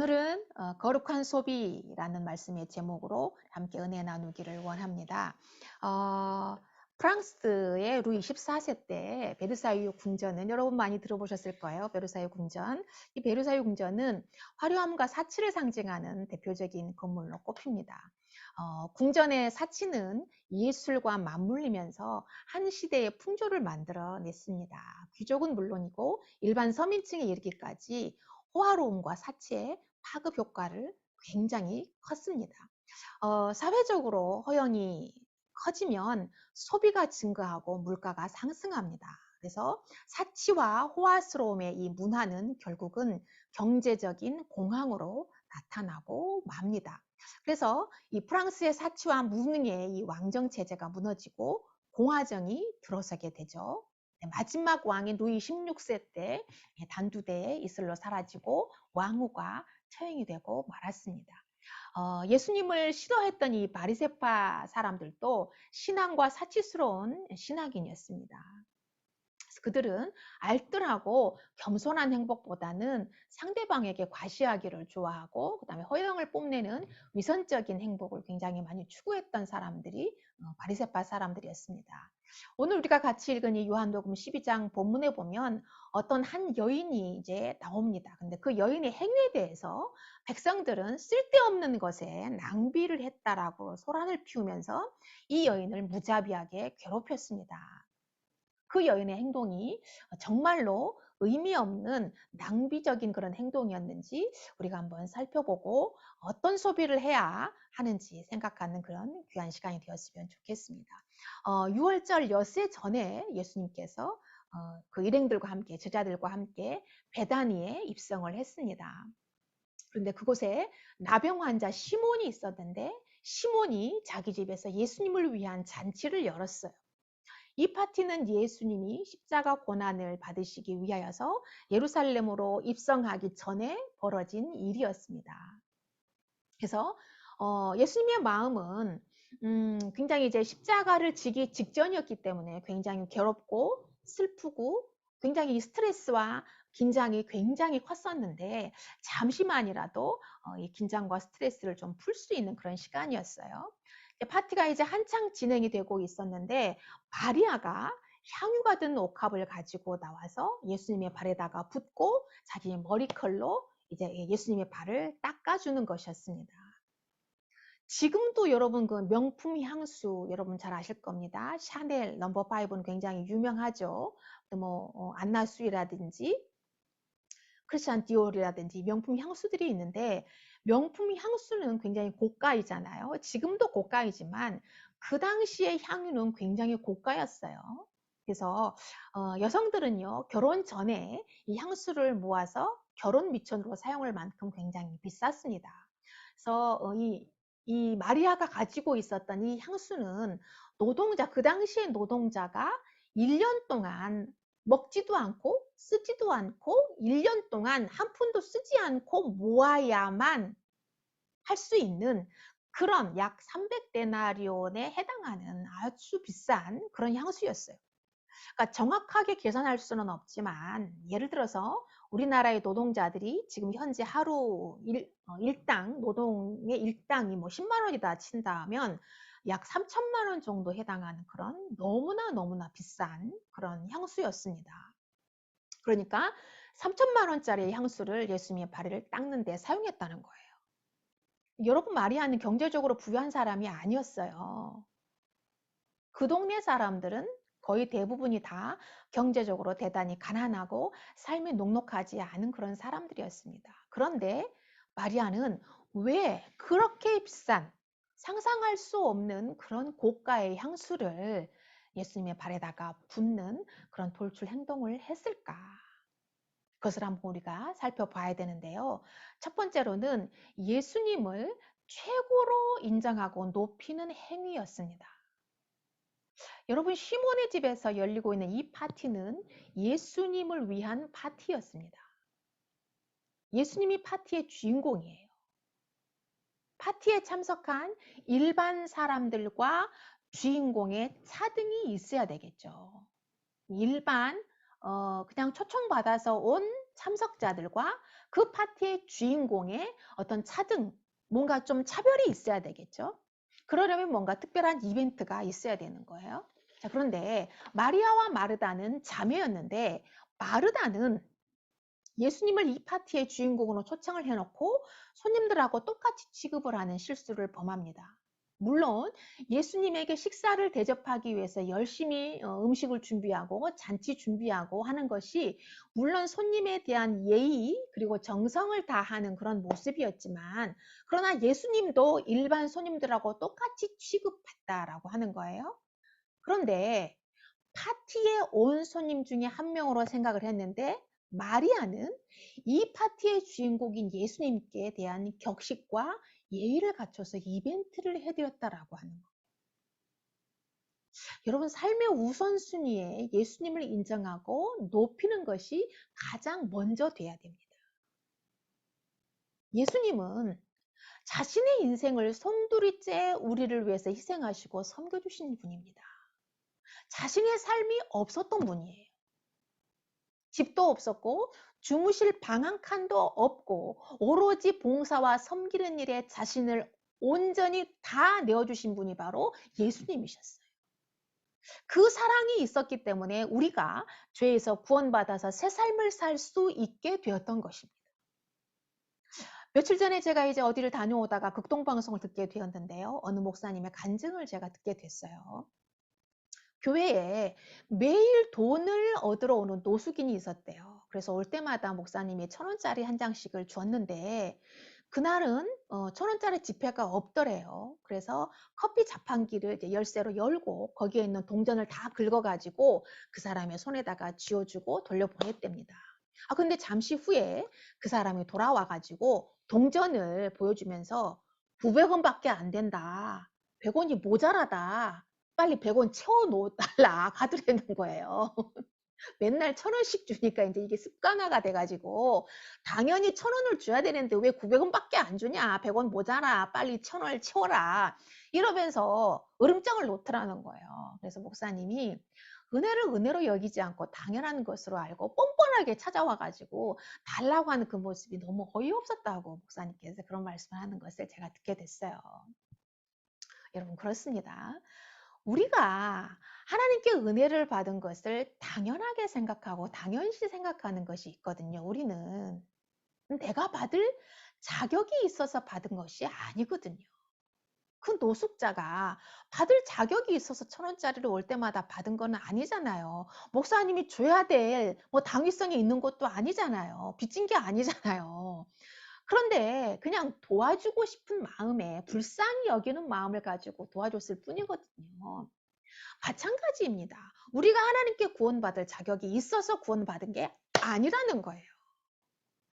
오늘은 거룩한 소비라는 말씀의 제목으로 함께 은혜 나누기를 원합니다. 어, 프랑스의 루이 14세 때 베르사유 궁전은 여러분 많이 들어보셨을 거예요. 베르사유 궁전. 이 베르사유 궁전은 화려함과 사치를 상징하는 대표적인 건물로 꼽힙니다. 궁전의 사치는 예술과 맞물리면서 한 시대의 풍조를 만들어냈습니다. 귀족은 물론이고 일반 서민층에 이르기까지 호화로움과 사치의 파급 효과를 굉장히 컸습니다. 사회적으로 허용이 커지면 소비가 증가하고 물가가 상승합니다. 그래서 사치와 호화스러움의 이 문화는 결국은 경제적인 공황으로 나타나고 맙니다. 그래서 이 프랑스의 사치와 무능의 이 왕정 체제가 무너지고 공화정이 들어서게 되죠. 마지막 왕인 루이 16세 때 단두대에 이슬로 사라지고 왕후가 처형이 되고 말았습니다. 예수님을 싫어했던 이 바리새파 사람들도 신앙과 사치스러운 신학인이었습니다. 그들은 알뜰하고 겸손한 행복보다는 상대방에게 과시하기를 좋아하고 그다음에 허영을 뽐내는 위선적인 행복을 굉장히 많이 추구했던 사람들이 바리새파 사람들이었습니다. 오늘 우리가 같이 읽은 이 요한복음 12장 본문에 보면 어떤 한 여인이 이제 나옵니다. 근데 그 여인의 행위에 대해서 백성들은 쓸데없는 것에 낭비를 했다라고 소란을 피우면서 이 여인을 무자비하게 괴롭혔습니다. 그 여인의 행동이 정말로 의미 없는 낭비적인 그런 행동이었는지 우리가 한번 살펴보고 어떤 소비를 해야 하는지 생각하는 그런 귀한 시간이 되었으면 좋겠습니다. 6월절 엿새 전에 예수님께서 그 일행들과 함께 제자들과 함께 베다니에 입성을 했습니다. 그런데 그곳에 나병 환자 시몬이 있었는데 시몬이 자기 집에서 예수님을 위한 잔치를 열었어요. 이 파티는 예수님이 십자가 고난을 받으시기 위하여서 예루살렘으로 입성하기 전에 벌어진 일이었습니다. 그래서 예수님의 마음은 굉장히 이제 십자가를 지기 직전이었기 때문에 굉장히 괴롭고 슬프고 굉장히 스트레스와 긴장이 굉장히 컸었는데 잠시만이라도 이 긴장과 스트레스를 좀 풀 수 있는 그런 시간이었어요. 파티가 이제 한창 진행이 되고 있었는데 마리아가 향유가 든 옥합을 가지고 나와서 예수님의 발에다가 붓고 자기 머리컬로 이제 예수님의 발을 닦아주는 것이었습니다. 지금도 여러분 그 명품 향수 여러분 잘 아실 겁니다. 샤넬 넘버 5는 굉장히 유명하죠. 안나수이라든지 크리스찬 디올이라든지 명품 향수들이 있는데 명품 향수는 굉장히 고가이잖아요. 지금도 고가이지만 그 당시의 향유는 굉장히 고가였어요. 그래서 여성들은요 결혼 전에 이 향수를 모아서 결혼 미천으로 사용할 만큼 굉장히 비쌌습니다. 그래서 이 마리아가 가지고 있었던 이 향수는 노동자 그 당시의 노동자가 1년 동안 먹지도 않고 쓰지도 않고 1년 동안 한 푼도 쓰지 않고 모아야만 할 수 있는 그런 약 300데나리온에 해당하는 아주 비싼 그런 향수였어요. 그러니까 정확하게 계산할 수는 없지만 예를 들어서 우리나라의 노동자들이 지금 현재 하루 일당 노동의 일당이 뭐 10만 원이다 친다면 약 3천만 원 정도 해당하는 그런 너무나 비싼 그런 향수였습니다. 그러니까 3천만 원짜리 향수를 예수님의 발을 닦는 데 사용했다는 거예요. 여러분 마리아는 경제적으로 부유한 사람이 아니었어요. 그 동네 사람들은 거의 대부분이 다 경제적으로 대단히 가난하고 삶이 녹록하지 않은 그런 사람들이었습니다. 그런데 마리아는 왜 그렇게 비싼 상상할 수 없는 그런 고가의 향수를 예수님의 발에다가 붓는 그런 돌출 행동을 했을까? 그것을 한번 우리가 살펴봐야 되는데요. 첫 번째로는 예수님을 최고로 인정하고 높이는 행위였습니다. 여러분 시몬의 집에서 열리고 있는 이 파티는 예수님을 위한 파티였습니다. 예수님이 파티의 주인공이에요. 파티에 참석한 일반 사람들과 주인공의 차등이 있어야 되겠죠. 일반 그냥 초청받아서 온 참석자들과 그 파티의 주인공의 어떤 차등, 뭔가 좀 차별이 있어야 되겠죠. 그러려면 뭔가 특별한 이벤트가 있어야 되는 거예요. 자, 그런데 마리아와 마르다는 자매였는데 마르다는 예수님을 이 파티의 주인공으로 초청을 해놓고 손님들하고 똑같이 취급을 하는 실수를 범합니다. 물론 예수님에게 식사를 대접하기 위해서 열심히 음식을 준비하고 잔치 준비하고 하는 것이 물론 손님에 대한 예의 그리고 정성을 다하는 그런 모습이었지만 그러나 예수님도 일반 손님들하고 똑같이 취급했다라고 하는 거예요. 그런데 파티에 온 손님 중에 한 명으로 생각을 했는데 마리아는 이 파티의 주인공인 예수님께 대한 격식과 예의를 갖춰서 이벤트를 해드렸다라고 하는 거예요. 여러분, 삶의 우선순위에 예수님을 인정하고 높이는 것이 가장 먼저 돼야 됩니다. 예수님은 자신의 인생을 송두리째 우리를 위해서 희생하시고 섬겨주신 분입니다. 자신의 삶이 없었던 분이에요. 집도 없었고 주무실 방 한 칸도 없고 오로지 봉사와 섬기는 일에 자신을 온전히 다 내어주신 분이 바로 예수님이셨어요. 그 사랑이 있었기 때문에 우리가 죄에서 구원받아서 새 삶을 살 수 있게 되었던 것입니다. 며칠 전에 제가 이제 어디를 다녀오다가 극동방송을 듣게 되었는데요. 어느 목사님의 간증을 제가 듣게 됐어요. 교회에 매일 돈을 얻으러 오는 노숙인이 있었대요. 그래서 올 때마다 목사님이 1,000원짜리 한 장씩을 줬는데 그날은 1,000원짜리 지폐가 없더래요. 그래서 커피 자판기를 이제 열쇠로 열고 거기에 있는 동전을 다 긁어가지고 그 사람의 손에다가 쥐어주고 돌려보냈답니다. 근데 잠시 후에 그 사람이 돌아와가지고 동전을 보여주면서 900원밖에 안 된다. 100원이 모자라다. 빨리 100원 채워놓달라 가더라는 거예요. 맨날 1,000원씩 주니까 이제 이게 습관화가 돼가지고 당연히 1,000원을 줘야 되는데 왜 900원밖에 안 주냐? 100원 모자라. 빨리 1,000원을 채워라. 이러면서 으름장을 놓더라는 거예요. 그래서 목사님이 은혜를 은혜로 여기지 않고 당연한 것으로 알고 뻔뻔하게 찾아와가지고 달라고 하는 그 모습이 너무 어이없었다고 목사님께서 그런 말씀을 하는 것을 제가 듣게 됐어요. 여러분, 그렇습니다. 우리가 하나님께 은혜를 받은 것을 당연하게 생각하고 당연시 생각하는 것이 있거든요. 우리는 내가 받을 자격이 있어서 받은 것이 아니거든요. 그 노숙자가 받을 자격이 있어서 1,000원짜리를 올 때마다 받은 건 아니잖아요. 목사님이 줘야 될 당위성이 있는 것도 아니잖아요. 빚진 게 아니잖아요. 그런데 그냥 도와주고 싶은 마음에 불쌍히 여기는 마음을 가지고 도와줬을 뿐이거든요. 마찬가지입니다. 우리가 하나님께 구원받을 자격이 있어서 구원받은 게 아니라는 거예요.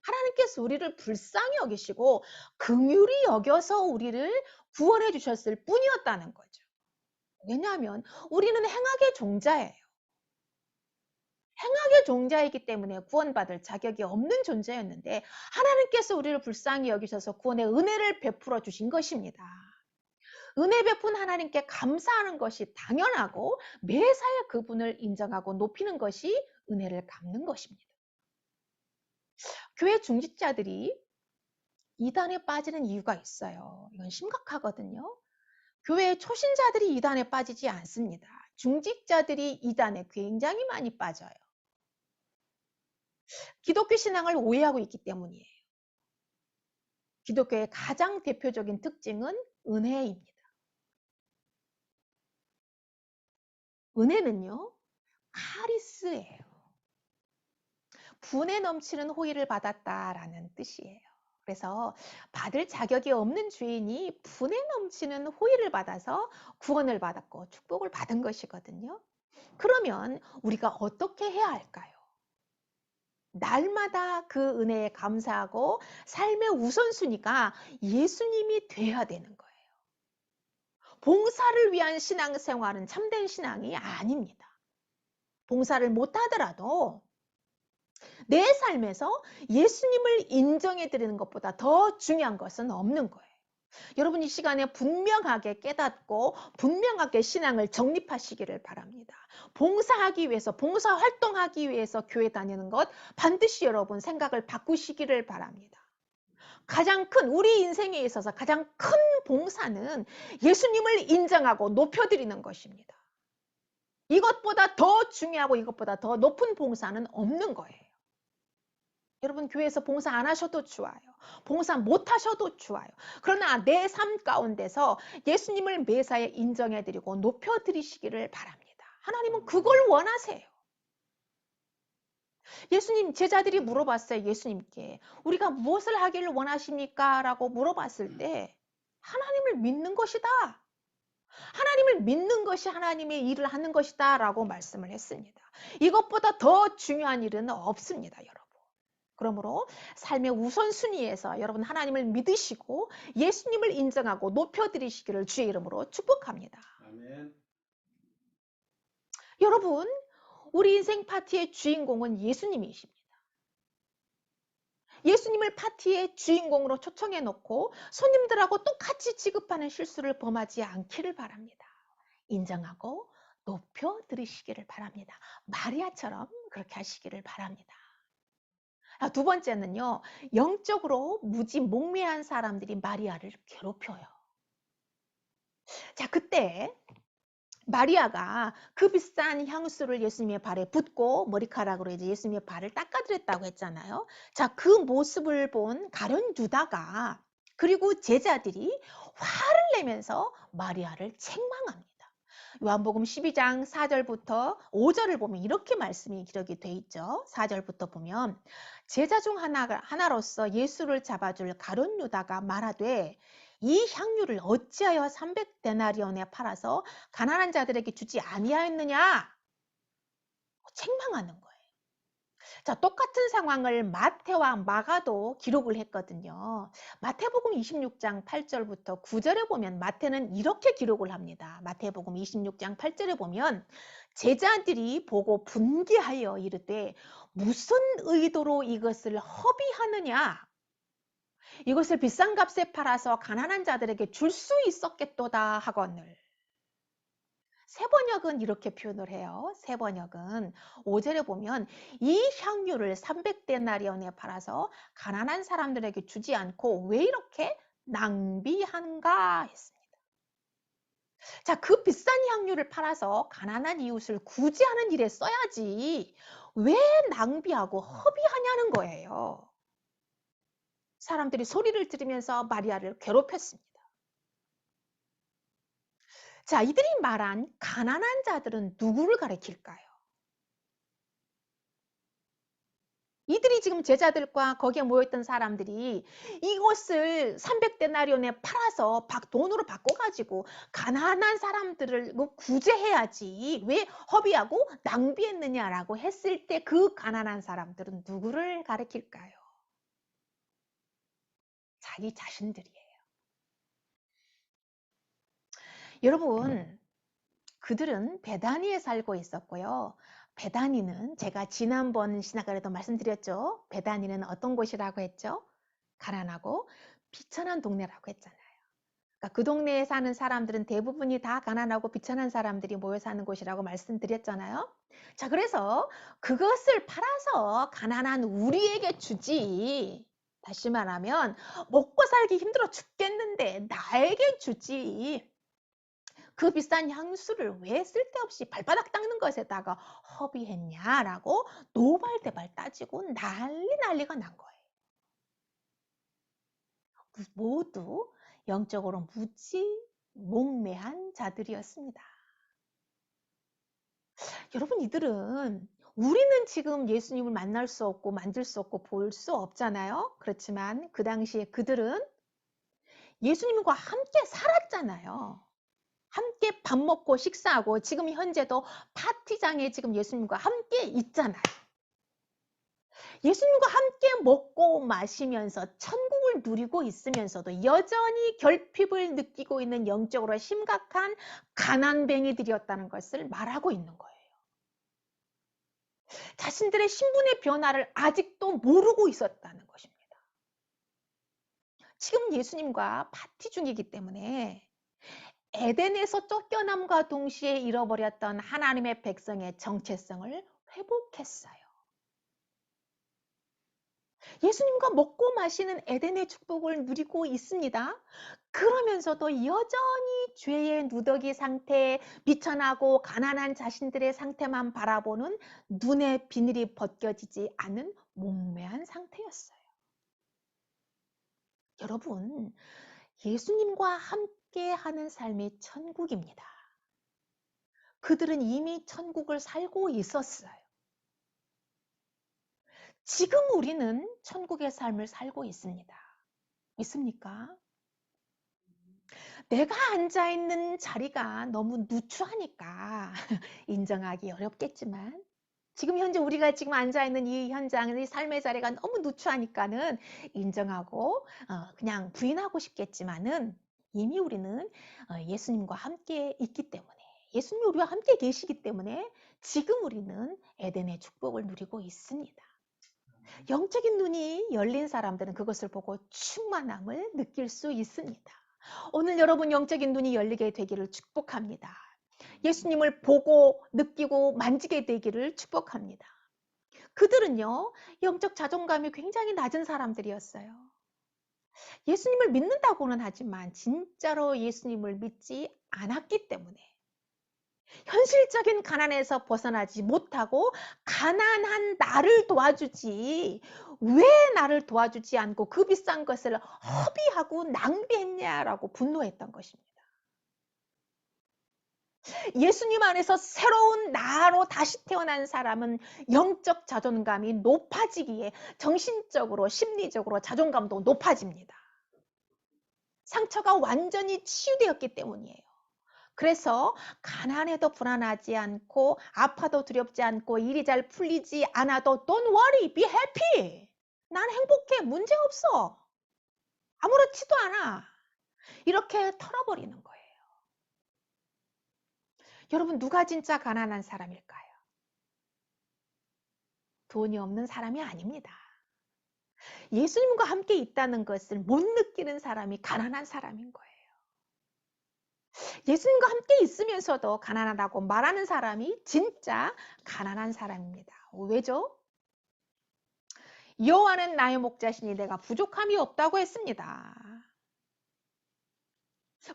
하나님께서 우리를 불쌍히 여기시고 긍휼히 여겨서 우리를 구원해 주셨을 뿐이었다는 거죠. 왜냐하면 우리는 행악의 종자예요. 행악의 종자이기 때문에 구원받을 자격이 없는 존재였는데 하나님께서 우리를 불쌍히 여기셔서 구원의 은혜를 베풀어 주신 것입니다. 은혜 베푼 하나님께 감사하는 것이 당연하고 매사에 그분을 인정하고 높이는 것이 은혜를 갚는 것입니다. 교회 중직자들이 이단에 빠지는 이유가 있어요. 이건 심각하거든요. 교회 초신자들이 이단에 빠지지 않습니다. 중직자들이 이단에 굉장히 많이 빠져요. 기독교 신앙을 오해하고 있기 때문이에요. 기독교의 가장 대표적인 특징은 은혜입니다. 은혜는요, 카리스예요. 분에 넘치는 호의를 받았다라는 뜻이에요. 그래서 받을 자격이 없는 죄인이 분에 넘치는 호의를 받아서 구원을 받았고 축복을 받은 것이거든요. 그러면 우리가 어떻게 해야 할까요? 날마다 그 은혜에 감사하고 삶의 우선순위가 예수님이 돼야 되는 거예요. 봉사를 위한 신앙생활은 참된 신앙이 아닙니다. 봉사를 못하더라도 내 삶에서 예수님을 인정해 드리는 것보다 더 중요한 것은 없는 거예요. 여러분 이 시간에 분명하게 깨닫고 분명하게 신앙을 정립하시기를 바랍니다. 봉사하기 위해서, 봉사활동하기 위해서 교회 다니는 것 반드시 여러분 생각을 바꾸시기를 바랍니다. 가장 큰 우리 인생에 있어서 가장 큰 봉사는 예수님을 인정하고 높여드리는 것입니다. 이것보다 더 중요하고 이것보다 더 높은 봉사는 없는 거예요. 여러분 교회에서 봉사 안 하셔도 좋아요. 봉사 못 하셔도 좋아요. 그러나 내 삶 가운데서 예수님을 매사에 인정해드리고 높여드리시기를 바랍니다. 하나님은 그걸 원하세요. 예수님 제자들이 물어봤어요. 예수님께 우리가 무엇을 하기를 원하십니까? 라고 물어봤을 때 하나님을 믿는 것이다. 하나님을 믿는 것이 하나님의 일을 하는 것이다 라고 말씀을 했습니다. 이것보다 더 중요한 일은 없습니다. 여러분. 그러므로 삶의 우선순위에서 여러분 하나님을 믿으시고 예수님을 인정하고 높여드리시기를 주의 이름으로 축복합니다. 아멘. 여러분 우리 인생 파티의 주인공은 예수님이십니다. 예수님을 파티의 주인공으로 초청해 놓고 손님들하고 똑같이 취급하는 실수를 범하지 않기를 바랍니다. 인정하고 높여드리시기를 바랍니다. 마리아처럼 그렇게 하시기를 바랍니다. 두 번째는요. 영적으로 무지몽매한 사람들이 마리아를 괴롭혀요. 자, 그때 마리아가 그 비싼 향수를 예수님의 발에 붓고 머리카락으로 이제 예수님의 발을 닦아드렸다고 했잖아요. 자, 그 모습을 본 가룟 유다가 그리고 제자들이 화를 내면서 마리아를 책망합니다. 요한복음 12장 4절부터 5절을 보면 이렇게 말씀이 기록이 돼 있죠. 4절부터 보면 제자 중 하나로서 예수를 잡아줄 가룟 유다가 말하되 이 향유를 어찌하여 300데나리온에 팔아서 가난한 자들에게 주지 아니하였느냐? 책망하는 거예요. 자, 똑같은 상황을 마태와 마가도 기록을 했거든요. 마태복음 26장 8절부터 9절에 보면 마태는 이렇게 기록을 합니다. 마태복음 26장 8절에 보면 제자들이 보고 분개하여 이르되 무슨 의도로 이것을 허비하느냐? 이것을 비싼 값에 팔아서 가난한 자들에게 줄 수 있었겠도다 하거늘. 세번역은 이렇게 표현을 해요. 세번역은 5절에 보면 이 향유를 300데나리온에 팔아서 가난한 사람들에게 주지 않고 왜 이렇게 낭비한가 했습니다. 자, 그 비싼 향유를 팔아서 가난한 이웃을 구제하는 일에 써야지 왜 낭비하고 허비하냐는 거예요. 사람들이 소리를 들으면서 마리아를 괴롭혔습니다. 자, 이들이 말한 가난한 자들은 누구를 가리킬까요? 이들이 지금 제자들과 거기에 모여있던 사람들이 이것을 300데나리온에 팔아서 돈으로 바꿔가지고 가난한 사람들을 구제해야지 왜 허비하고 낭비했느냐라고 했을 때 그 가난한 사람들은 누구를 가리킬까요? 자기 자신들이에요. 여러분, 그들은 베다니에 살고 있었고요. 베다니는 제가 지난번 신학가에도 말씀드렸죠. 베다니는 어떤 곳이라고 했죠? 가난하고 비천한 동네라고 했잖아요. 그러니까 그 동네에 사는 사람들은 대부분이 다 가난하고 비천한 사람들이 모여 사는 곳이라고 말씀드렸잖아요. 자, 그래서 그것을 팔아서 가난한 우리에게 주지. 다시 말하면 먹고 살기 힘들어 죽겠는데 나에게 주지. 그 비싼 향수를 왜 쓸데없이 발바닥 닦는 것에다가 허비했냐라고 노발대발 따지고 난리가 난 거예요. 모두 영적으로 무지몽매한 자들이었습니다. 여러분 이들은 우리는 지금 예수님을 만날 수 없고 만질 수 없고 볼 수 없잖아요. 그렇지만 그 당시에 그들은 예수님과 함께 살았잖아요. 함께 밥 먹고 식사하고 지금 현재도 파티장에 지금 예수님과 함께 있잖아요. 예수님과 함께 먹고 마시면서 천국을 누리고 있으면서도 여전히 결핍을 느끼고 있는 영적으로 심각한 가난뱅이들이었다는 것을 말하고 있는 거예요. 자신들의 신분의 변화를 아직도 모르고 있었다는 것입니다. 지금 예수님과 파티 중이기 때문에 에덴에서 쫓겨남과 동시에 잃어버렸던 하나님의 백성의 정체성을 회복했어요. 예수님과 먹고 마시는 에덴의 축복을 누리고 있습니다. 그러면서도 여전히 죄의 누더기 상태에 미천하고 가난한 자신들의 상태만 바라보는 눈의 비늘이 벗겨지지 않은 몽매한 상태였어요. 여러분, 예수님과 함께 하는 삶이 천국입니다. 그들은 이미 천국을 살고 있었어요. 지금 우리는 천국의 삶을 살고 있습니다. 믿습니까? 내가 앉아있는 자리가 너무 누추하니까 인정하기 어렵겠지만 지금 현재 우리가 지금 앉아있는 이 현장, 이 삶의 자리가 너무 누추하니까는 인정하고 그냥 부인하고 싶겠지만은 이미 우리는 예수님과 함께 있기 때문에 예수님이 우리와 함께 계시기 때문에 지금 우리는 에덴의 축복을 누리고 있습니다. 영적인 눈이 열린 사람들은 그것을 보고 충만함을 느낄 수 있습니다. 오늘 여러분 영적인 눈이 열리게 되기를 축복합니다. 예수님을 보고 느끼고 만지게 되기를 축복합니다. 그들은요, 영적 자존감이 굉장히 낮은 사람들이었어요. 예수님을 믿는다고는 하지만 진짜로 예수님을 믿지 않았기 때문에 현실적인 가난에서 벗어나지 못하고 가난한 나를 도와주지 왜 나를 도와주지 않고 그 비싼 것을 허비하고 낭비했냐라고 분노했던 것입니다. 예수님 안에서 새로운 나로 다시 태어난 사람은 영적 자존감이 높아지기에 정신적으로 심리적으로 자존감도 높아집니다. 상처가 완전히 치유되었기 때문이에요. 그래서 가난해도 불안하지 않고 아파도 두렵지 않고 일이 잘 풀리지 않아도 Don't worry, be happy. 난 행복해, 문제 없어. 아무렇지도 않아. 이렇게 털어버리는 거예요. 여러분 누가 진짜 가난한 사람일까요? 돈이 없는 사람이 아닙니다. 예수님과 함께 있다는 것을 못 느끼는 사람이 가난한 사람인 거예요. 예수님과 함께 있으면서도 가난하다고 말하는 사람이 진짜 가난한 사람입니다. 왜죠? 여호와는 나의 목자시니 내가 부족함이 없다고 했습니다.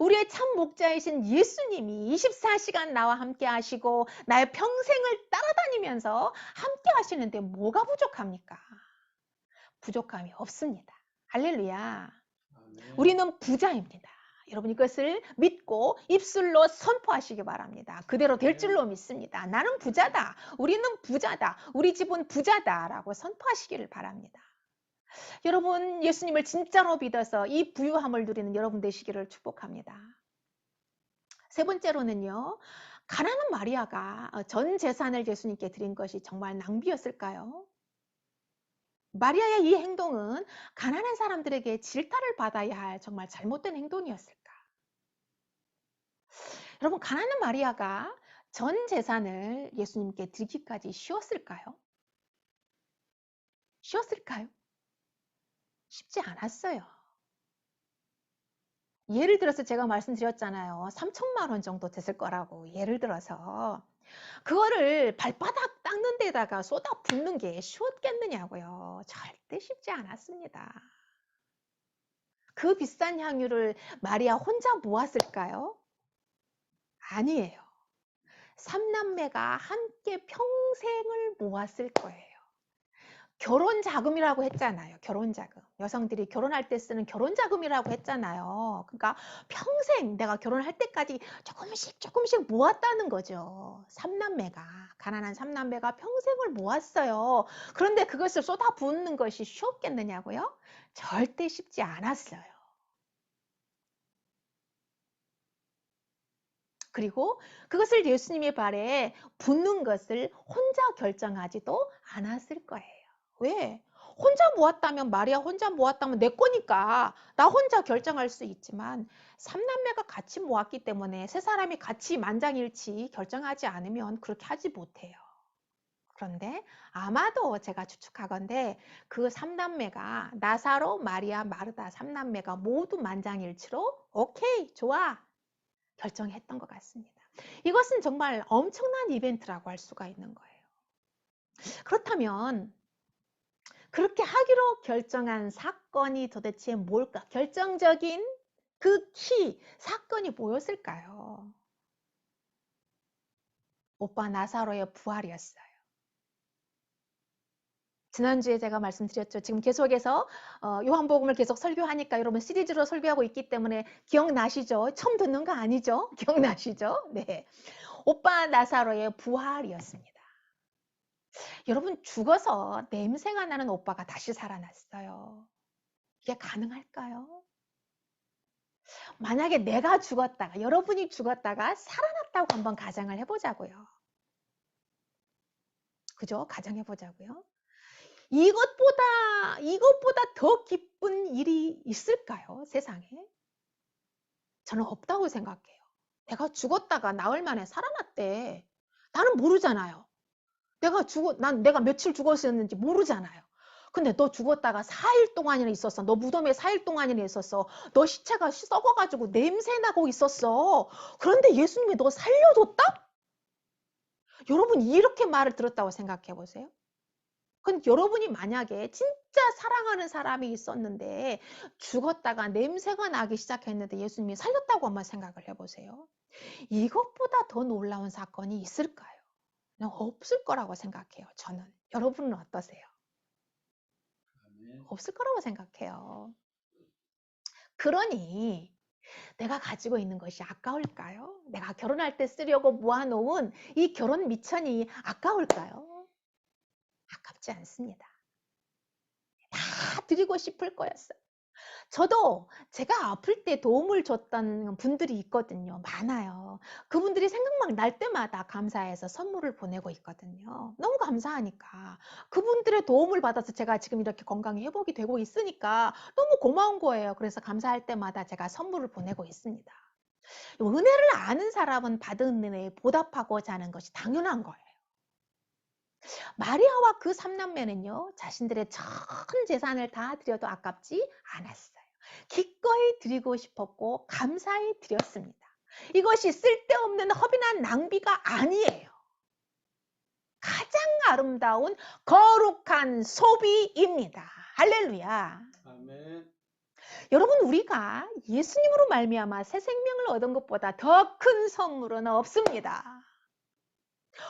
우리의 참 목자이신 예수님이 24시간 나와 함께 하시고 나의 평생을 따라다니면서 함께 하시는데 뭐가 부족합니까? 부족함이 없습니다. 할렐루야. 우리는 부자입니다. 여러분 이것을 믿고 입술로 선포하시기 바랍니다. 그대로 될 줄로 믿습니다. 나는 부자다. 우리는 부자다. 우리 집은 부자다라고 선포하시기를 바랍니다. 여러분 예수님을 진짜로 믿어서 이 부유함을 누리는 여러분 되시기를 축복합니다. 세 번째로는요. 가난한 마리아가 전 재산을 예수님께 드린 것이 정말 낭비였을까요? 마리아의 이 행동은 가난한 사람들에게 질타를 받아야 할 정말 잘못된 행동이었을까? 여러분 가난한 마리아가 전 재산을 예수님께 드리기까지 쉬웠을까요? 쉬웠을까요? 쉽지 않았어요. 예를 들어서 제가 말씀드렸잖아요. 3천만 원 정도 됐을 거라고. 예를 들어서 그거를 발바닥 닦는 데다가 쏟아 붓는 게 쉬웠겠느냐고요. 절대 쉽지 않았습니다. 그 비싼 향유를 마리아 혼자 모았을까요? 아니에요. 삼남매가 함께 평생을 모았을 거예요. 결혼 자금이라고 했잖아요. 결혼 자금. 여성들이 결혼할 때 쓰는 결혼 자금이라고 했잖아요. 그러니까 평생 내가 결혼할 때까지 조금씩 모았다는 거죠. 삼남매가, 가난한 삼남매가 평생을 모았어요. 그런데 그것을 쏟아붓는 것이 쉬웠겠느냐고요? 절대 쉽지 않았어요. 그리고 그것을 예수님의 발에 붓는 것을 혼자 결정하지도 않았을 거예요. 왜? 혼자 모았다면 마리아 혼자 모았다면 내 거니까 나 혼자 결정할 수 있지만 삼남매가 같이 모았기 때문에 세 사람이 같이 만장일치 결정하지 않으면 그렇게 하지 못해요. 그런데 아마도 제가 추측하건대 그 3남매가 나사로, 마리아, 마르다 3남매가 모두 만장일치로 오케이, 좋아 결정했던 것 같습니다. 이것은 정말 엄청난 이벤트라고 할 수가 있는 거예요. 그렇다면 그렇게 하기로 결정한 사건이 도대체 뭘까? 결정적인 그 키, 사건이 뭐였을까요? 오빠 나사로의 부활이었어요. 지난주에 제가 말씀드렸죠. 지금 계속해서 요한복음을 계속 설교하니까 여러분 시리즈로 설교하고 있기 때문에 기억나시죠? 처음 듣는 거 아니죠? 기억나시죠? 네. 오빠 나사로의 부활이었습니다. 여러분 죽어서 냄새가 나는 오빠가 다시 살아났어요. 이게 가능할까요? 만약에 내가 죽었다가 여러분이 죽었다가 살아났다고 한번 가정을 해보자고요. 그죠? 가정해보자고요. 이것보다 더 기쁜 일이 있을까요? 세상에? 저는 없다고 생각해요. 내가 죽었다가 나흘 만에 살아났대. 나는 모르잖아요. 내가 며칠 죽었었는지 모르잖아요. 근데 너 죽었다가 4일 동안이나 있었어. 너 무덤에 4일 동안이나 있었어. 너 시체가 썩어가지고 냄새나고 있었어. 그런데 예수님이 너 살려줬다? 여러분 이렇게 말을 들었다고 생각해 보세요. 근데 여러분이 만약에 진짜 사랑하는 사람이 있었는데 죽었다가 냄새가 나기 시작했는데 예수님이 살렸다고 한번 생각을 해보세요. 이것보다 더 놀라운 사건이 있을까요? 없을 거라고 생각해요. 저는. 여러분은 어떠세요? 없을 거라고 생각해요. 그러니 내가 가지고 있는 것이 아까울까요? 내가 결혼할 때 쓰려고 모아놓은 이 결혼 미천이 아까울까요? 아깝지 않습니다. 다 드리고 싶을 거였어요. 저도 제가 아플 때 도움을 줬던 분들이 있거든요. 많아요. 그분들이 생각만 날 때마다 감사해서 선물을 보내고 있거든요. 너무 감사하니까. 그분들의 도움을 받아서 제가 지금 이렇게 건강이 회복이 되고 있으니까 너무 고마운 거예요. 그래서 감사할 때마다 제가 선물을 보내고 있습니다. 은혜를 아는 사람은 받은 은혜에 보답하고자 하는 것이 당연한 거예요. 마리아와 그 3남매는요. 자신들의 전 재산을 다 드려도 아깝지 않았어요. 기꺼이 드리고 싶었고 감사히 드렸습니다. 이것이 쓸데없는 허비나 낭비가 아니에요. 가장 아름다운 거룩한 소비입니다. 할렐루야. 아멘. 여러분 우리가 예수님으로 말미암아 새 생명을 얻은 것보다 더 큰 선물은 없습니다.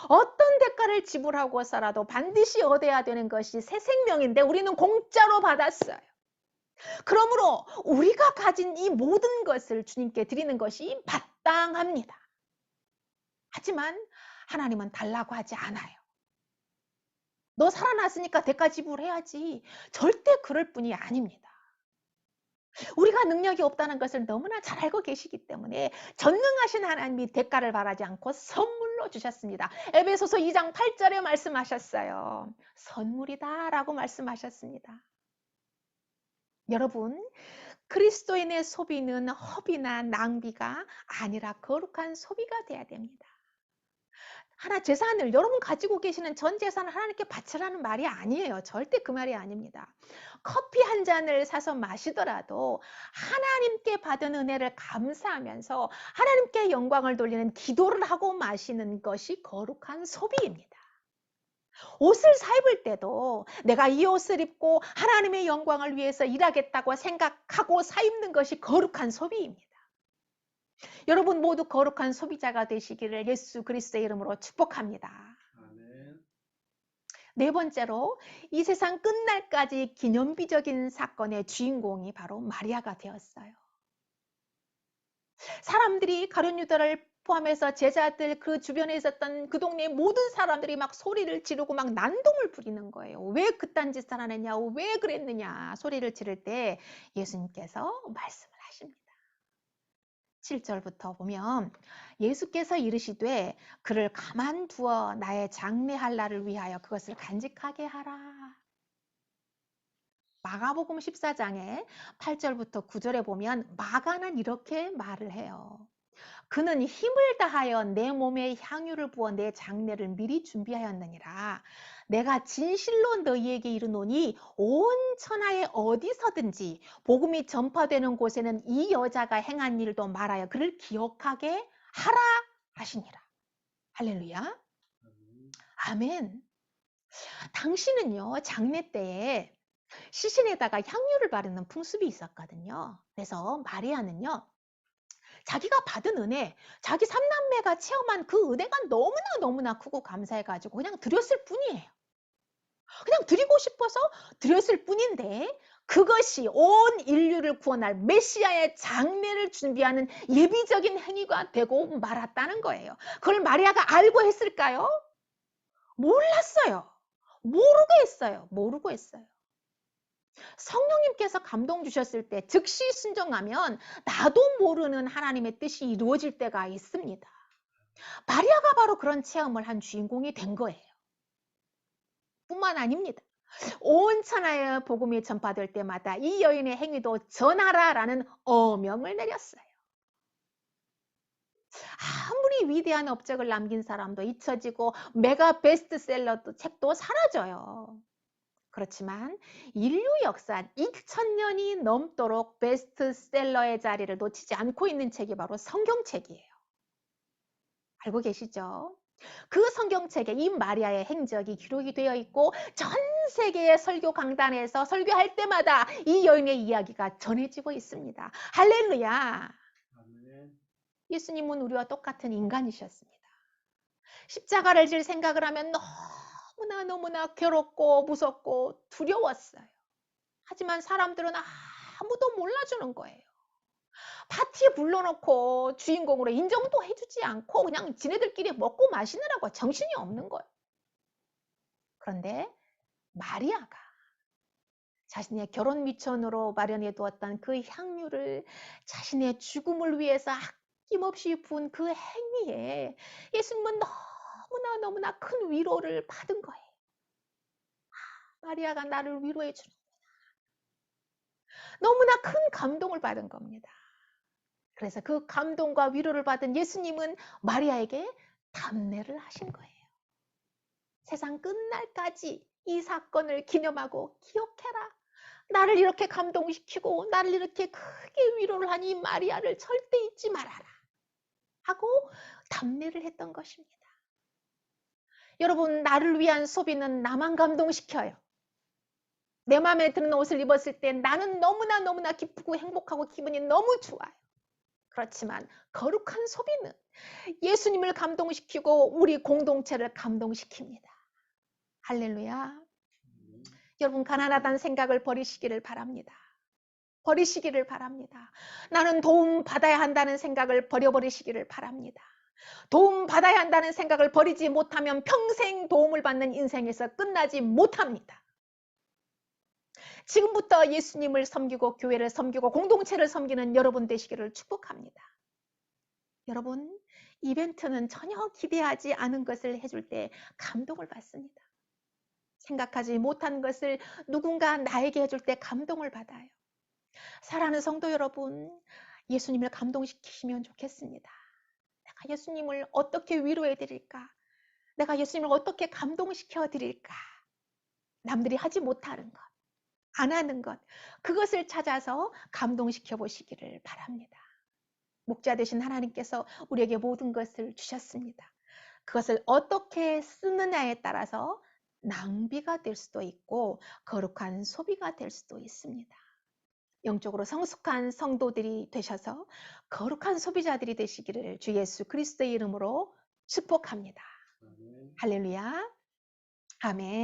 어떤 대가를 지불하고서라도 반드시 얻어야 되는 것이 새 생명인데 우리는 공짜로 받았어요. 그러므로 우리가 가진 이 모든 것을 주님께 드리는 것이 마땅합니다. 하지만 하나님은 달라고 하지 않아요. 너 살아났으니까 대가 지불해야지. 절대 그럴 뿐이 아닙니다. 우리가 능력이 없다는 것을 너무나 잘 알고 계시기 때문에 전능하신 하나님이 대가를 바라지 않고 선물로 주셨습니다. 에베소서 2장 8절에 말씀하셨어요. 선물이다 라고 말씀하셨습니다. 여러분 그리스도인의 소비는 허비나 낭비가 아니라 거룩한 소비가 돼야 됩니다. 하나 재산을 여러분 가지고 계시는 전 재산을 하나님께 바치라는 말이 아니에요. 절대 그 말이 아닙니다. 커피 한 잔을 사서 마시더라도 하나님께 받은 은혜를 감사하면서 하나님께 영광을 돌리는 기도를 하고 마시는 것이 거룩한 소비입니다. 옷을 사입을 때도 내가 이 옷을 입고 하나님의 영광을 위해서 일하겠다고 생각하고 사입는 것이 거룩한 소비입니다. 여러분 모두 거룩한 소비자가 되시기를 예수 그리스도의 이름으로 축복합니다. 아멘. 네 번째로 이 세상 끝날까지 기념비적인 사건의 주인공이 바로 마리아가 되었어요. 사람들이 가룟 유다를 포함해서 제자들 그 주변에 있었던 그 동네 모든 사람들이 막 소리를 지르고 막 난동을 부리는 거예요. 왜 그딴 짓을 하느냐, 왜 그랬느냐 소리를 지를 때 예수님께서 말씀을 하십니다. 7절부터 보면 예수께서 이르시되 그를 가만두어 나의 장래할 날을 위하여 그것을 간직하게 하라. 마가복음 14장에 8절부터 9절에 보면 마가는 이렇게 말을 해요. 그는 힘을 다하여 내 몸에 향유를 부어 내 장례를 미리 준비하였느니라. 내가 진실로 너희에게 이르노니 온 천하에 어디서든지 복음이 전파되는 곳에는 이 여자가 행한 일도 말하여 그를 기억하게 하라 하시니라. 할렐루야. 아멘. 아멘. 당신은요, 장례 때에 시신에다가 향유를 바르는 풍습이 있었거든요. 그래서 마리아는요, 자기가 받은 은혜, 자기 삼남매가 체험한 그 은혜가 너무나 크고 감사해가지고 그냥 드렸을 뿐이에요. 그냥 드리고 싶어서 드렸을 뿐인데, 그것이 온 인류를 구원할 메시아의 장례를 준비하는 예비적인 행위가 되고 말았다는 거예요. 그걸 마리아가 알고 했을까요? 몰랐어요. 모르고 했어요. 성령님께서 감동 주셨을 때 즉시 순종하면 나도 모르는 하나님의 뜻이 이루어질 때가 있습니다. 마리아가 바로 그런 체험을 한 주인공이 된 거예요. 뿐만 아닙니다. 온 천하에 복음이 전파될 때마다 이 여인의 행위도 전하라라는 어명을 내렸어요. 아무리 위대한 업적을 남긴 사람도 잊혀지고 메가 베스트셀러도 책도 사라져요. 그렇지만 인류 역사 2000년이 넘도록 베스트셀러의 자리를 놓치지 않고 있는 책이 바로 성경책이에요. 알고 계시죠? 그 성경책에 이 마리아의 행적이 기록이 되어 있고 전 세계의 설교 강단에서 설교할 때마다 이 여인의 이야기가 전해지고 있습니다. 할렐루야. 아멘. 예수님은 우리와 똑같은 인간이셨습니다. 십자가를 질 생각을 하면 너무나 괴롭고 무섭고 두려웠어요. 하지만 사람들은 아무도 몰라주는 거예요. 파티에 불러놓고 주인공으로 인정도 해주지 않고 그냥 지네들끼리 먹고 마시느라고 정신이 없는 거예요. 그런데 마리아가 자신의 결혼 미천으로 마련해 두었던 그 향유를 자신의 죽음을 위해서 아낌없이 부은 그 행위에 예수님은 너무나 큰 위로를 받은 거예요. 마리아가 나를 위로해 주는 너무나 큰 감동을 받은 겁니다. 그래서 그 감동과 위로를 받은 예수님은 마리아에게 담례를 하신 거예요. 세상 끝날까지 이 사건을 기념하고 기억해라. 나를 이렇게 감동시키고 나를 이렇게 크게 위로를 한 이 마리아를 절대 잊지 말아라. 하고 담례를 했던 것입니다. 여러분, 나를 위한 소비는 나만 감동시켜요. 내 마음에 드는 옷을 입었을 때 나는 너무나 기쁘고 행복하고 기분이 너무 좋아요. 그렇지만 거룩한 소비는 예수님을 감동시키고 우리 공동체를 감동시킵니다. 할렐루야. 여러분, 가난하다는 생각을 버리시기를 바랍니다. 버리시기를 바랍니다. 나는 도움 받아야 한다는 생각을 버려버리시기를 바랍니다. 도움 받아야 한다는 생각을 버리지 못하면 평생 도움을 받는 인생에서 끝나지 못합니다. 지금부터 예수님을 섬기고 교회를 섬기고 공동체를 섬기는 여러분 되시기를 축복합니다. 여러분, 이벤트는 전혀 기대하지 않은 것을 해줄 때 감동을 받습니다. 생각하지 못한 것을 누군가 나에게 해줄 때 감동을 받아요. 사랑하는 성도 여러분, 예수님을 감동시키시면 좋겠습니다. 내가 예수님을 어떻게 위로해 드릴까? 내가 예수님을 어떻게 감동시켜 드릴까? 남들이 하지 못하는 것, 안 하는 것, 그것을 찾아서 감동시켜 보시기를 바랍니다. 목자 되신 하나님께서 우리에게 모든 것을 주셨습니다. 그것을 어떻게 쓰느냐에 따라서 낭비가 될 수도 있고 거룩한 소비가 될 수도 있습니다. 영적으로 성숙한 성도들이 되셔서 거룩한 소비자들이 되시기를 주 예수 그리스도의 이름으로 축복합니다. 아멘. 할렐루야. 아멘.